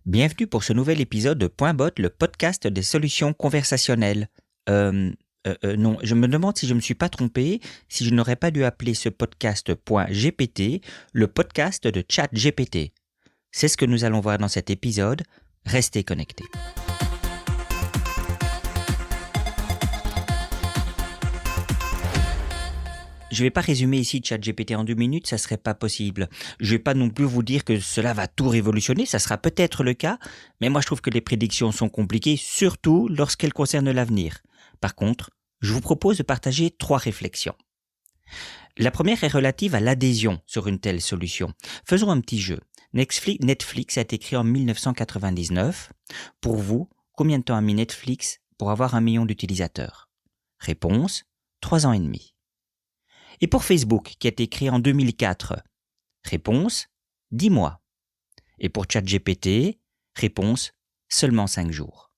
Bienvenue pour ce nouvel épisode de Point Bot, le podcast des solutions conversationnelles. Non, je me demande si je ne me suis pas trompé, si je n'aurais pas dû appeler ce podcast Point GPT, le podcast de ChatGPT. C'est ce que nous allons voir dans cet épisode. Restez connectés. Je ne vais pas résumer ici ChatGPT en 2 minutes, ça serait pas possible. Je vais pas non plus vous dire que cela va tout révolutionner, ça sera peut-être le cas, mais moi je trouve que les prédictions sont compliquées, surtout lorsqu'elles concernent l'avenir. Par contre, je vous propose de partager 3 réflexions. La première est relative à l'adhésion sur une telle solution. Faisons un petit jeu. Netflix a été créé en 1999. Pour vous, combien de temps a mis Netflix pour avoir 1 million d'utilisateurs? Réponse, 3 ans et demi. Et pour Facebook, qui a été créé en 2004, réponse, 10 mois. Et pour ChatGPT, réponse, seulement 5 jours.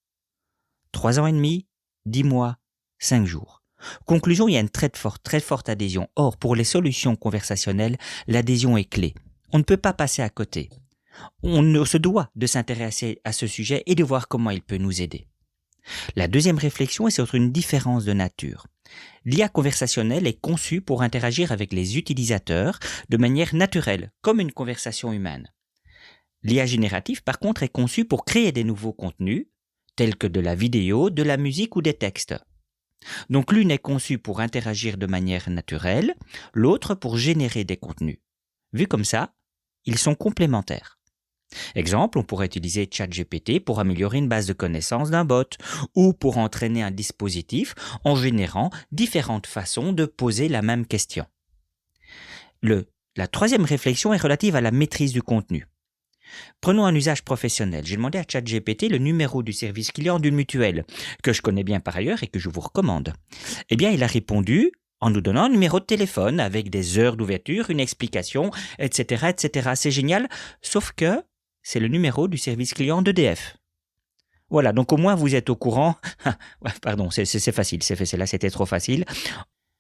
3 ans et demi, 10 mois, 5 jours. Conclusion, il y a une très forte adhésion. Or, pour les solutions conversationnelles, l'adhésion est clé. On ne peut pas passer à côté. On se doit de s'intéresser à ce sujet et de voir comment il peut nous aider. La deuxième réflexion est sur une différence de nature. L'IA conversationnelle est conçue pour interagir avec les utilisateurs de manière naturelle, comme une conversation humaine. L'IA générative, par contre, est conçue pour créer des nouveaux contenus, tels que de la vidéo, de la musique ou des textes. Donc l'une est conçue pour interagir de manière naturelle, l'autre pour générer des contenus. Vu comme ça, ils sont complémentaires. Exemple, on pourrait utiliser ChatGPT pour améliorer une base de connaissances d'un bot ou pour entraîner un dispositif en générant différentes façons de poser la même question. La troisième réflexion est relative à la maîtrise du contenu. Prenons un usage professionnel. J'ai demandé à ChatGPT le numéro du service client d'une mutuelle, que je connais bien par ailleurs et que je vous recommande. Eh bien, il a répondu en nous donnant un numéro de téléphone avec des heures d'ouverture, une explication, etc., etc. C'est génial, sauf que c'est le numéro du service client d'EDF. Voilà, donc au moins vous êtes au courant. Pardon, c'est facile, là c'était trop facile.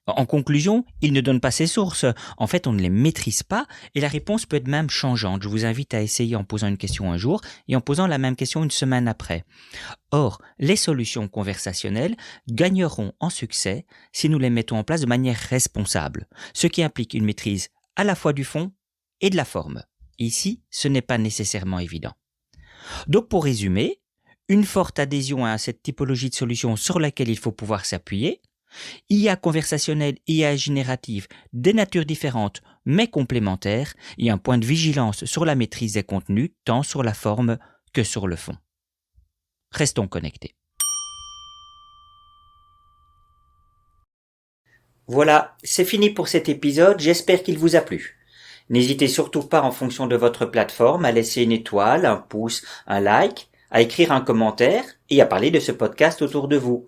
En conclusion, il ne donne pas ses sources. En fait, on ne les maîtrise pas et la réponse peut être même changeante. Je vous invite à essayer en posant une question un jour et en posant la même question une semaine après. Or, les solutions conversationnelles gagneront en succès si nous les mettons en place de manière responsable, ce qui implique une maîtrise à la fois du fond et de la forme. Ici, ce n'est pas nécessairement évident. Donc pour résumer, une forte adhésion à cette typologie de solution sur laquelle il faut pouvoir s'appuyer, IA conversationnelle, IA générative, des natures différentes mais complémentaires et un point de vigilance sur la maîtrise des contenus tant sur la forme que sur le fond. Restons connectés. Voilà, c'est fini pour cet épisode, j'espère qu'il vous a plu. N'hésitez surtout pas en fonction de votre plateforme à laisser une étoile, un pouce, un like, à écrire un commentaire et à parler de ce podcast autour de vous.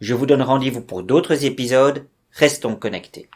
Je vous donne rendez-vous pour d'autres épisodes. Restons connectés.